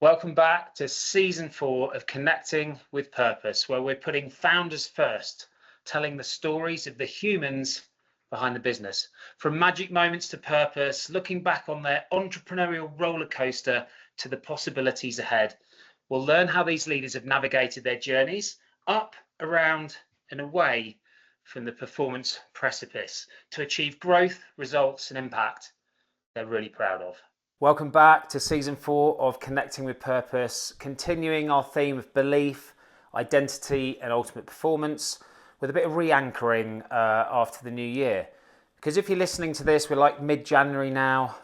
Welcome back to season 4 of Connecting with Purpose, where we're putting founders first, telling the stories of the humans behind the business. From magic moments to purpose, looking back on their entrepreneurial roller coaster to the possibilities ahead. We'll learn how these leaders have navigated their journeys up, around, and away from the performance precipice to achieve growth, results, and impact they're really proud of. Welcome back to season 4 of Connecting with Purpose, continuing our theme of belief, identity, and ultimate performance with a bit of re-anchoring after the new year. Because if you're listening to this, we're like mid-January now,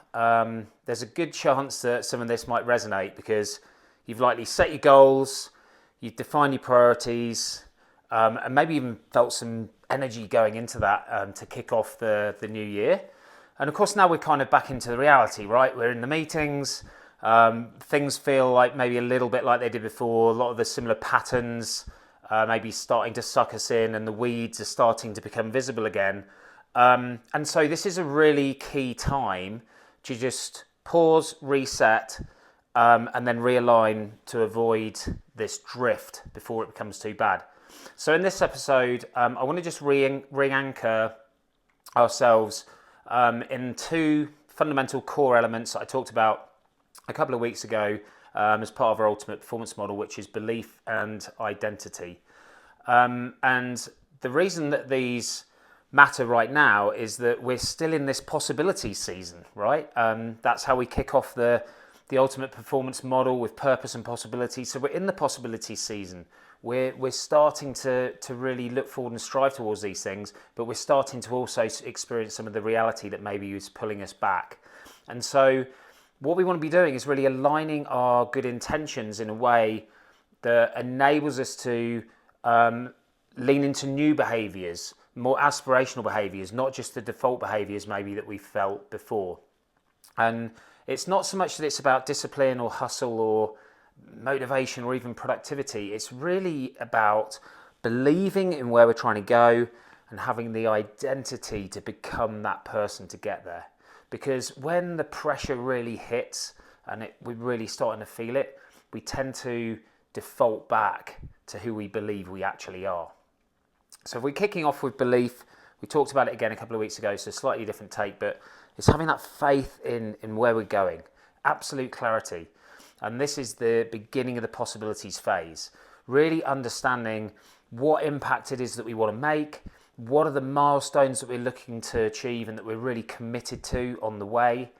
there's a good chance that some of this might resonate because you've likely set your goals, you've defined your priorities, and maybe even felt some energy going into that to kick off the new year. And of course, now we're kind of back into the reality, right? We're in the meetings. Things feel like maybe a little bit like they did before. A lot of the similar patterns maybe starting to suck us in, and the weeds are starting to become visible again. And so this is a really key time to just pause, reset, and then realign to avoid this drift before it becomes too bad. So in this episode, I want to just re-anchor ourselves in 2 fundamental core elements that I talked about a couple of weeks ago as part of our ultimate performance model, which is belief and identity. And the reason that these matter right now is that we're still in this possibility season, right? That's how we kick off the ultimate performance model with purpose and possibility. So we're in the possibility season. We're starting to really look forward and strive towards these things, but we're starting to also experience some of the reality that maybe is pulling us back. And so what we want to be doing is really aligning our good intentions in a way that enables us to lean into new behaviours, more aspirational behaviours, not just the default behaviours maybe that we felt before. And it's not so much that it's about discipline or hustle or motivation or even productivity. It's really about believing in where we're trying to go and having the identity to become that person to get there. Because when the pressure really hits and we're really starting to feel it, we tend to default back to who we believe we actually are. So if we're kicking off with belief, we talked about it again a couple of weeks ago, so slightly different take, but it's having that faith in where we're going, absolute clarity. And this is the beginning of the possibilities phase. Really understanding what impact it is that we want to make, what are the milestones that we're looking to achieve and that we're really committed to on the way.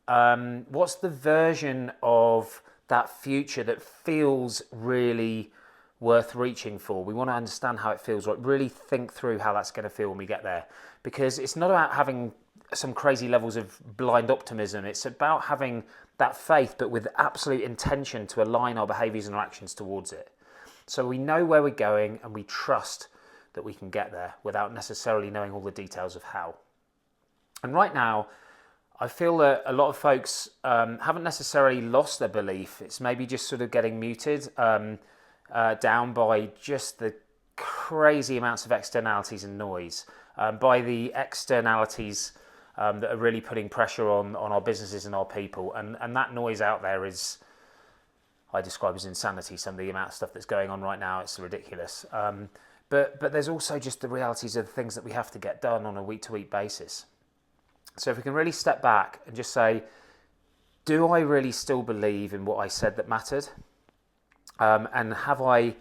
What's the version of that future that feels really worth reaching for? We want to understand how it feels, like really think through how that's going to feel when we get there. Because it's not about having some crazy levels of blind optimism. It's about having that faith, but with absolute intention to align our behaviours and our actions towards it. So we know where we're going and we trust that we can get there without necessarily knowing all the details of how. And right now, I feel that a lot of folks haven't necessarily lost their belief. It's maybe just sort of getting muted down by just the crazy amounts of externalities and noise, by the externalities that are really putting pressure on our businesses and our people. And that noise out there is, I describe as insanity, some of the amount of stuff that's going on right now. It's ridiculous. But there's also just the realities of the things that we have to get done on a week-to-week basis. So if we can really step back and just say, do I really still believe in what I said that mattered? And have I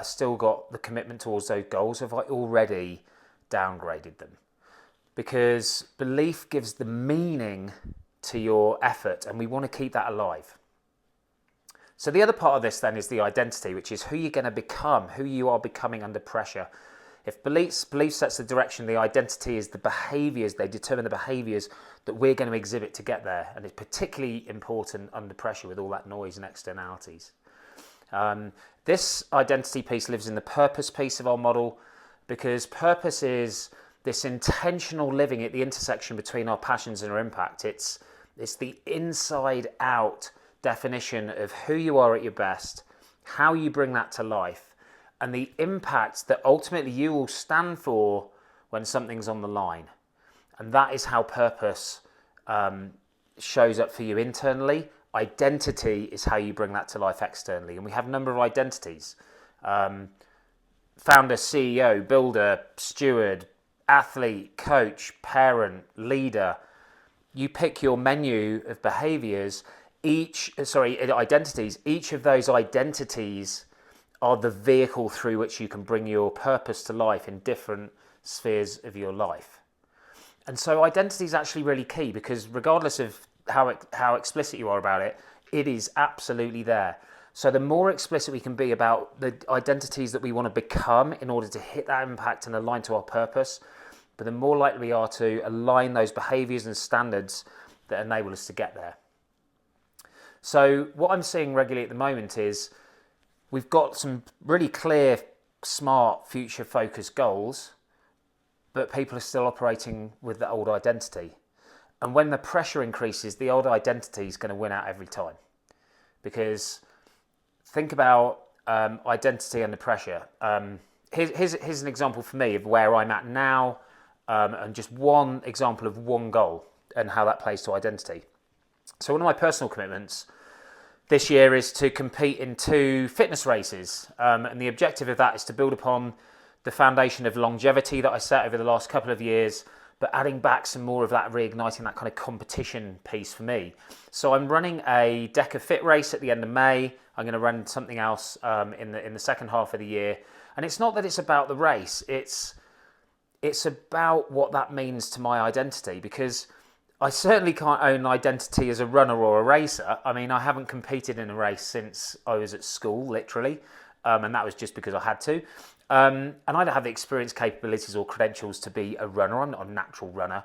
still got the commitment towards those goals? Have I already downgraded them? Because belief gives the meaning to your effort, and we want to keep that alive. So the other part of this then is the identity, which is who you're going to become, who you are becoming under pressure. If belief sets the direction, the identity is the behaviours, they determine the behaviours that we're going to exhibit to get there. And it's particularly important under pressure with all that noise and externalities. This identity piece lives in the purpose piece of our model, because purpose is this intentional living at the intersection between our passions and our impact. It's the inside out definition of who you are at your best, how you bring that to life, and the impact that ultimately you will stand for when something's on the line. And that is how purpose shows up for you internally Identity is how you bring that to life externally. And we have a number of identities. Founder, CEO, builder, steward, athlete, coach, parent, leader. You pick your menu of behaviors, identities. Each of those identities are the vehicle through which you can bring your purpose to life in different spheres of your life. And so identity is actually really key, because regardless of how explicit you are about it, it is absolutely there. So the more explicit we can be about the identities that we want to become in order to hit that impact and align to our purpose, but the more likely we are to align those behaviors and standards that enable us to get there. So what I'm seeing regularly at the moment is we've got some really clear, smart, future-focused goals, but people are still operating with the old identity. And when the pressure increases, the old identity is going to win out every time. Because think about identity under pressure. Here's an example for me of where I'm at now, and just one example of one goal and how that plays to identity. So one of my personal commitments this year is to compete in 2 fitness races. And the objective of that is to build upon the foundation of longevity that I set over the last couple of years, but adding back some more of that, reigniting that kind of competition piece for me. So I'm running a Deca Fit race at the end of May. I'm going to run something else in the second half of the year. And it's not that it's about the race. It's about what that means to my identity, because I certainly can't own identity as a runner or a racer. I mean, I haven't competed in a race since I was at school, literally. And that was just because I had to. And I don't have the experience, capabilities or credentials to be a runner. I'm not a natural runner.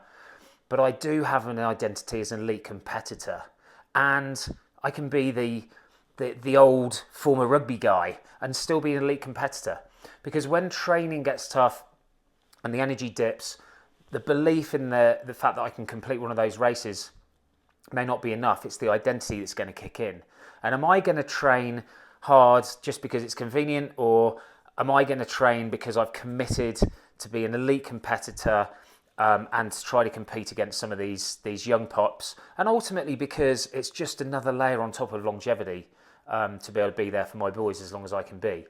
But I do have an identity as an elite competitor. And I can be the old former rugby guy and still be an elite competitor. Because when training gets tough and the energy dips, the belief in the fact that I can complete one of those races may not be enough. It's the identity that's going to kick in. And am I going to train hard just because it's convenient, or am I going to train because I've committed to be an elite competitor and to try to compete against some of these young pops, and ultimately because it's just another layer on top of longevity to be able to be there for my boys as long as I can be.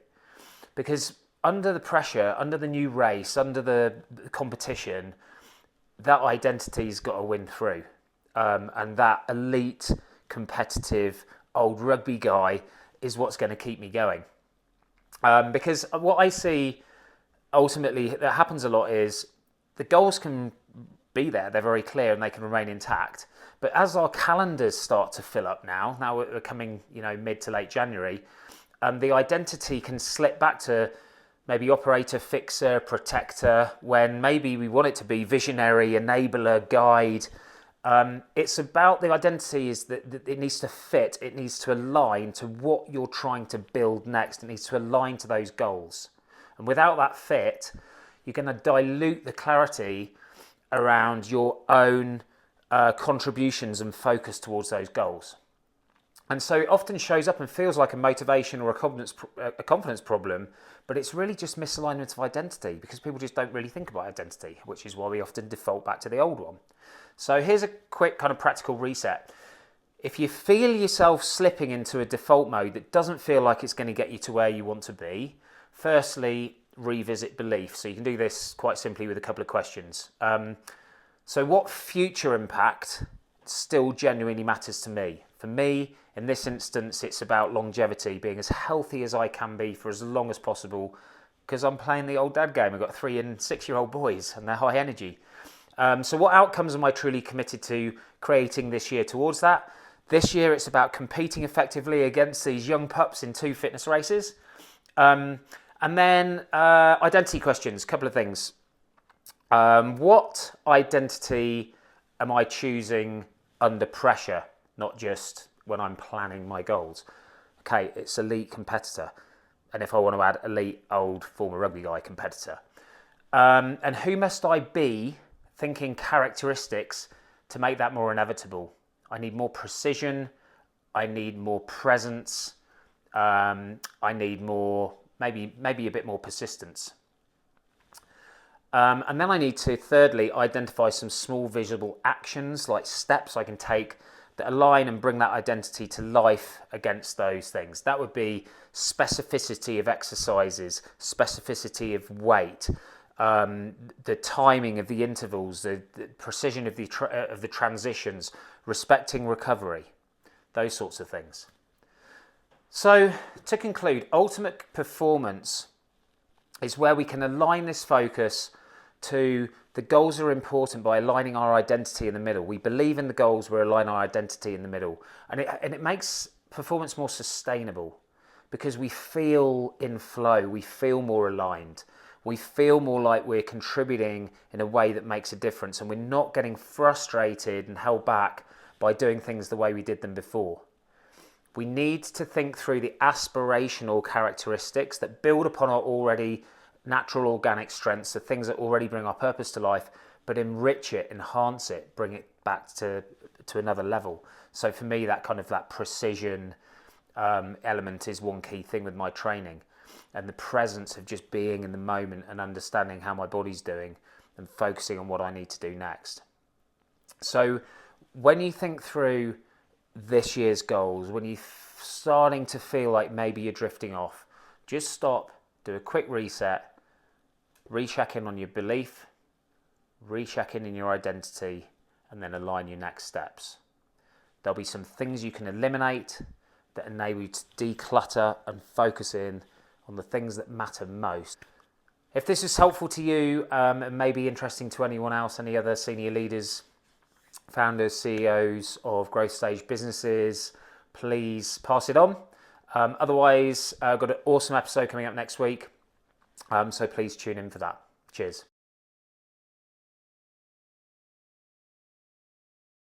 Because under the pressure, under the new race, under the competition, that identity's got to win through. And that elite, competitive, old rugby guy is what's going to keep me going. Because what I see ultimately that happens a lot is the goals can be there, they're very clear and they can remain intact. But as our calendars start to fill up now we're coming, mid to late January, the identity can slip back to maybe operator, fixer, protector, when maybe we want it to be visionary, enabler, guide. It's about the identity is that it needs to fit, it needs to align to what you're trying to build next, it needs to align to those goals. And without that fit, you're going to dilute the clarity around your own contributions and focus towards those goals. And so it often shows up and feels like a motivation or a confidence problem, but it's really just misalignment of identity, because people just don't really think about identity, which is why we often default back to the old one. So here's a quick kind of practical reset. If you feel yourself slipping into a default mode that doesn't feel like it's going to get you to where you want to be, firstly, revisit belief. So you can do this quite simply with a couple of questions. So what future impact still genuinely matters to me? For me, in this instance, it's about longevity, being as healthy as I can be for as long as possible, because I'm playing the old dad game. I've got 3 and 6-year-old boys and they're high energy. So what outcomes am I truly committed to creating this year towards that? This year, it's about competing effectively against these young pups in 2 fitness races. And then identity questions, a couple of things. What identity am I choosing under pressure, not just when I'm planning my goals? Okay, it's elite competitor. And if I want to add elite old former rugby guy competitor. And who must I be thinking characteristics to make that more inevitable? I need more precision. I need more presence. I need more, maybe a bit more persistence. And then I need to, thirdly, identify some small visible actions, like steps I can take that align and bring that identity to life against those things. That would be specificity of exercises, specificity of weight, the timing of the intervals, the precision of the transitions, respecting recovery, those sorts of things. So to conclude, ultimate performance is where we can align this focus to the goals are important by aligning our identity in the middle. We believe in the goals, we align our identity in the middle. And it makes performance more sustainable because we feel in flow, we feel more aligned, we feel more like we're contributing in a way that makes a difference, and we're not getting frustrated and held back by doing things the way we did them before. We need to think through the aspirational characteristics that build upon our already natural organic strengths, the things that already bring our purpose to life, but enrich it, enhance it, bring it back to another level. So for me, that precision element is one key thing with my training, and the presence of just being in the moment and understanding how my body's doing and focusing on what I need to do next. So when you think through this year's goals, when you're starting to feel like maybe you're drifting off, just stop, do a quick reset, recheck in on your belief, recheck in your identity, and then align your next steps. There'll be some things you can eliminate that enable you to declutter and focus in on the things that matter most. If this is helpful to you and may be interesting to anyone else, any other senior leaders, founders, CEOs of growth stage businesses, please pass it on. Otherwise, I've got an awesome episode coming up next week. So please tune in for that. Cheers.